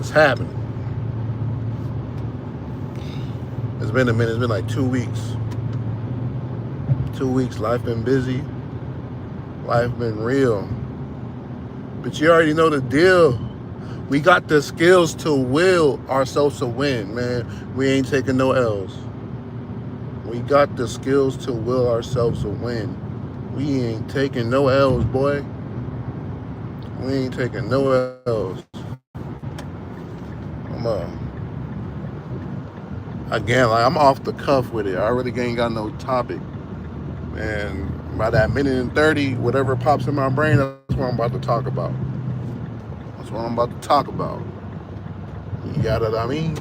It's happening. It's been a minute. It's been like 2 weeks. 2 weeks. Life been busy. Life been real. But you already know the deal. We got the skills to will ourselves to win, man. We ain't taking no L's. We got the skills to will ourselves to win. We ain't taking no L's, boy. We ain't taking no L's. Again, like I'm off the cuff with it. I really ain't got no topic. And by that minute and 30, whatever pops in my brain, that's what I'm about to talk about. That's what I'm about to talk about. You got what I mean?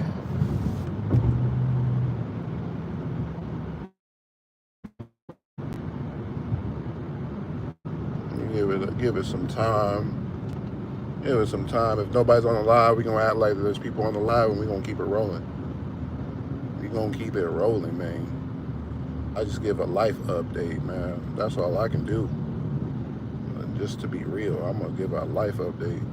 Give it some time. Give it some time. If nobody's on the live, we gonna act like there's people on the live, and we gonna keep it rolling. We gonna keep it rolling, man. I just give a life update, man. That's all I can do. Just to be real, I'm gonna give a life update.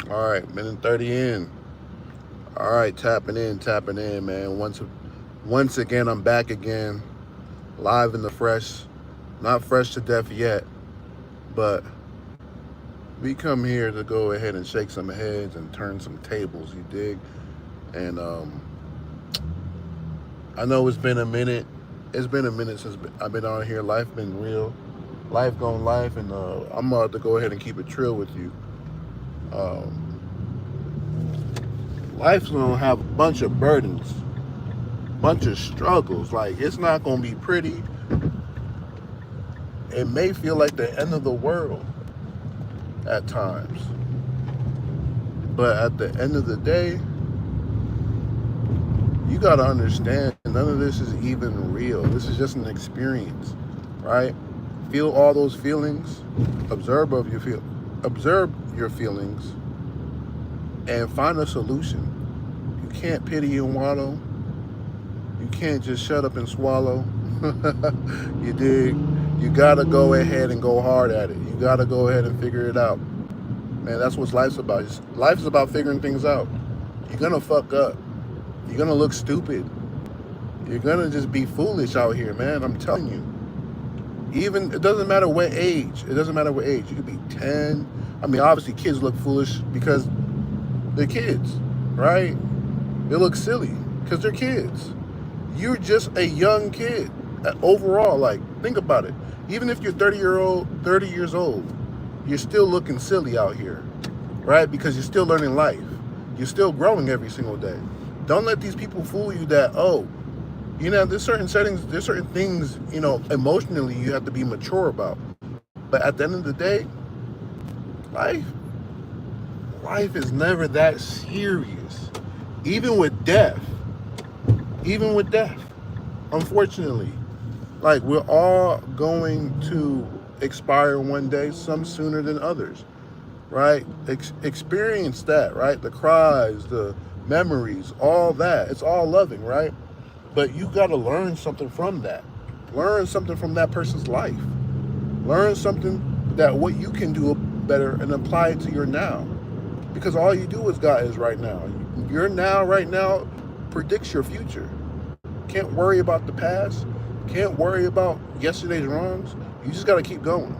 All right, minute 30 in. All right, tapping in, man. Once again, I'm back again, live in the fresh. Not fresh to death yet, but we come here to go ahead and shake some heads and turn some tables. You dig? And I know it's been a minute. It's been a minute since I've been on here. Life been real. Life gone life, and I'm about to go ahead and keep it trill with you. Um, Life's gonna have a bunch of burdens, bunch of struggles. Like it's not gonna be pretty. It may feel like the end of the world at times, but at the end of the day, you gotta understand none of this is even real. This is just an experience, right? Feel all those feelings, observe your feelings, and find a solution. You can't pity and wallow. You can't just shut up and swallow. You dig? You gotta go ahead and go hard at it. You gotta go ahead and figure it out. Man, that's what life's about. Life's about figuring things out. You're gonna fuck up. You're gonna look stupid. You're gonna just be foolish out here, man. I'm telling you. Even it doesn't matter what age. It doesn't matter what age. You could be 10. I mean, obviously kids look foolish because they're kids, right? They look silly because they're kids. You're just a young kid overall. Like, think about it. Even if you're 30 years old, you're still looking silly out here, right? Because you're still learning life. You're still growing every single day. Don't let these people fool you that, oh, you know, there's certain settings, there's certain things, you know, emotionally you have to be mature about. But at the end of the day, life is never that serious. Even with death. Unfortunately. Like, we're all going to expire one day, some sooner than others, right? Experience that, right? The cries, the memories, all that. It's all loving, right? But you got to learn something from that. Learn something from that person's life. Learn something that what you can do better and apply it to your now. Because all you do is God is right now. Your now, right now, predicts your future. Can't worry about the past. Can't worry about yesterday's wrongs. You just got to keep going.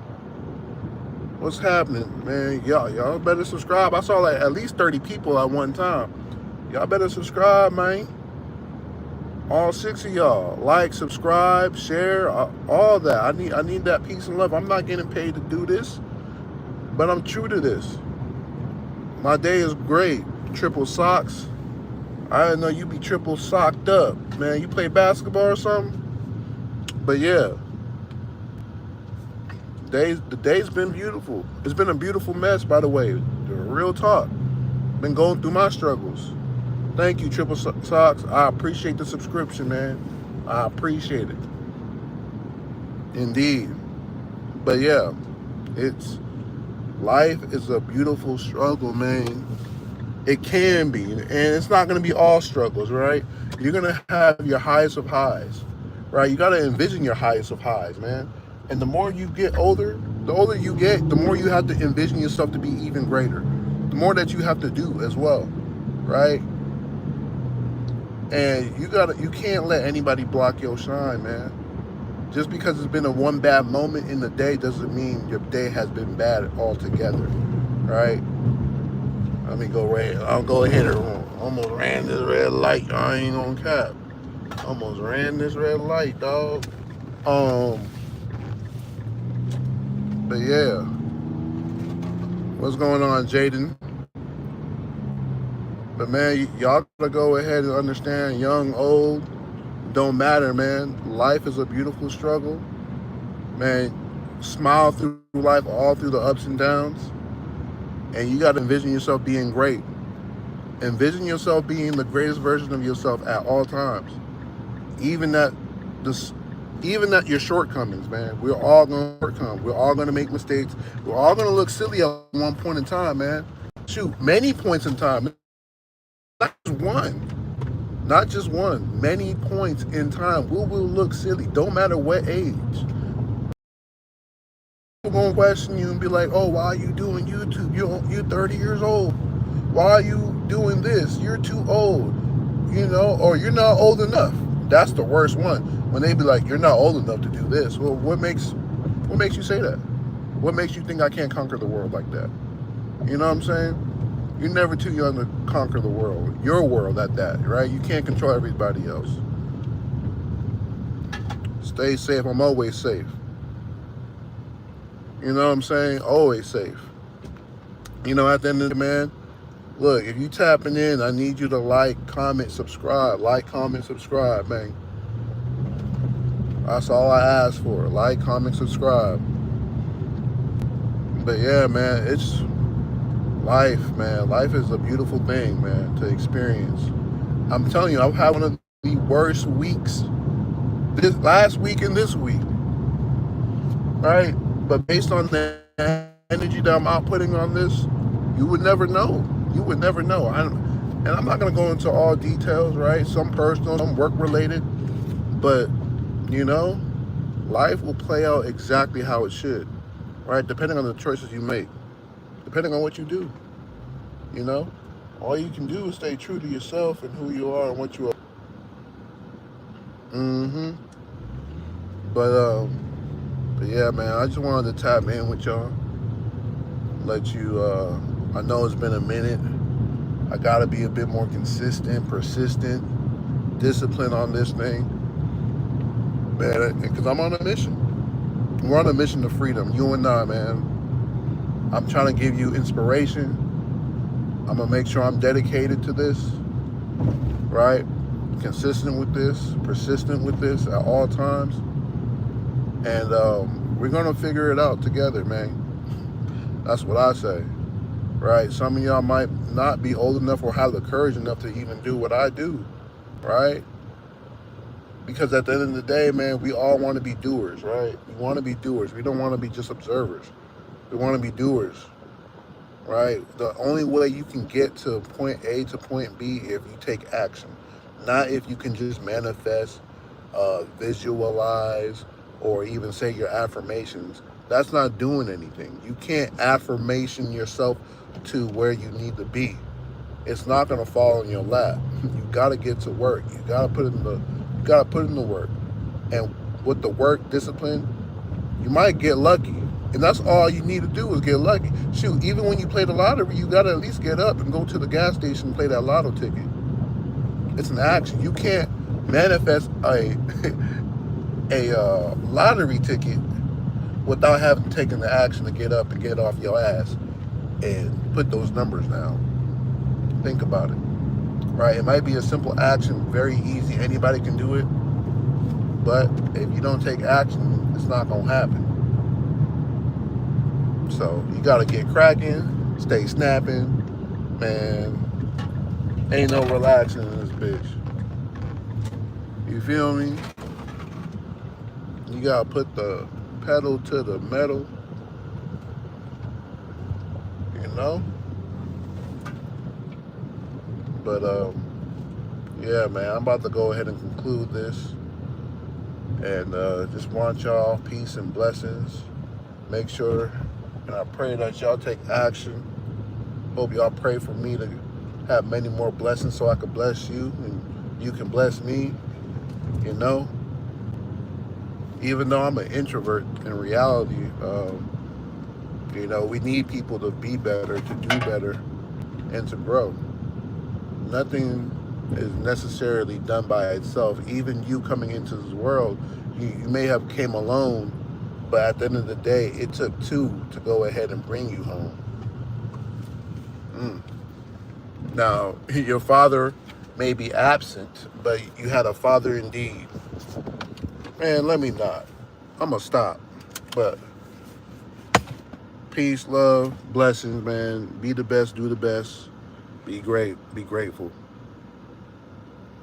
What's happening, man? Y'all better subscribe. I saw like at least 30 people at one time. Y'all better subscribe, man. All 6 of y'all. Like, subscribe, share, all that. I need that peace and love. I'm not getting paid to do this, but I'm true to this. My day is great. Triple socks. I didn't know you be triple socked up, man. You play basketball or something? But yeah, the day's been beautiful. It's been a beautiful mess, by the way. The real talk. Been going through my struggles. Thank you, Triple Socks. I appreciate the subscription, man. I appreciate it. Indeed. But yeah, life is a beautiful struggle, man. It can be, and it's not going to be all struggles, right? You're going to have your highest of highs, right? You got to envision your highest of highs, man. And the more you get older, the older you get, the more you have to envision yourself to be even greater. The more that you have to do as well, right? And you can't let anybody block your shine, man. Just because it's been a one bad moment in the day doesn't mean your day has been bad altogether, right? Let me go right. I'll go ahead and almost ran this red light. I ain't on cap. Almost ran this red light, dog. But yeah, what's going on, Jaden? But man, y'all gotta go ahead and understand, young, old, don't matter, man. Life is a beautiful struggle, man. Smile through life, all through the ups and downs, and you gotta envision yourself being great. Envision yourself being the greatest version of yourself at all times, even at this. Even at your shortcomings, man. We're all gonna shortcome. We're all gonna make mistakes. We're all gonna look silly at one point in time, man. Shoot, many points in time. Not just one. Not just one. Many points in time. We will look silly. Don't matter what age. People gonna question you and be like, oh, why are you doing YouTube? You're 30 years old. Why are you doing this? You're too old. Or you're not old enough. That's the worst one. When they be like, you're not old enough to do this. Well, what makes you say that? What makes you think I can't conquer the world like that? You know what I'm saying? You're never too young to conquer the world. Your world at that, right? You can't control everybody else. Stay safe. I'm always safe. You know what I'm saying? Always safe. At the end of the day, man, look, if you tapping in, I need you to like, comment, subscribe. Like, comment, subscribe, man. That's all I ask for. Like, comment, subscribe. But yeah, man, it's life, man. Life is a beautiful thing, man, to experience. I'm telling you, I've had one of the worst weeks this last week and this week, right? But based on the energy that I'm outputting on this, you would never know. You would never know. And I'm not going to go into all details, right? Some personal, some work-related. But, life will play out exactly how it should, right? Depending on the choices you make. Depending on what you do. All you can do is stay true to yourself and who you are and what you are. But yeah, man, I just wanted to tap in with y'all. Let you, I know it's been a minute. I gotta be a bit more consistent, persistent, disciplined on this thing. Man, because I'm on a mission. We're on a mission to freedom, you and I, man. I'm trying to give you inspiration. I'm gonna make sure I'm dedicated to this, right? Consistent with this, persistent with this at all times. And we're gonna figure it out together, man. That's what I say, right? Some of y'all might not be old enough or have the courage enough to even do what I do, right? Because at the end of the day, man, we all want to be doers, right? We want to be doers. We don't want to be just observers. We want to be doers, right? The only way you can get to point A to point B if you take action, not if you can just manifest, visualize, or even say your affirmations. That's not doing anything. You can't affirmation yourself to where you need to be. It's not gonna fall in your lap. You gotta get to work. You gotta put in the work. And with the work discipline, you might get lucky. And that's all you need to do is get lucky. Shoot, even when you play the lottery, you gotta at least get up and go to the gas station and play that lotto ticket. It's an action. You can't manifest a lottery ticket without having taken the action to get up and get off your ass and put those numbers down. Think about it, right? It might be a simple action, very easy. Anybody can do it. But if you don't take action, it's not going to happen. So you got to get cracking, stay snapping. Man, ain't no relaxing in this bitch. You feel me? You got to put the pedal to the metal, But yeah, man, I'm about to go ahead and conclude this. And just want y'all peace and blessings. Make sure, and I pray that y'all take action. Hope y'all pray for me to have many more blessings so I can bless you and you can bless me. You know, even though I'm an introvert, in reality, you know, we need people to be better, to do better, and to grow. Nothing is necessarily done by itself. Even you coming into this world, you may have came alone, but at the end of the day, it took two to go ahead and bring you home. Mm. Now, your father may be absent, but you had a father indeed. Man, let me not. I'm going to stop. But peace, love, blessings, man. Be the best, do the best. Be great, be grateful.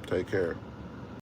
Take care.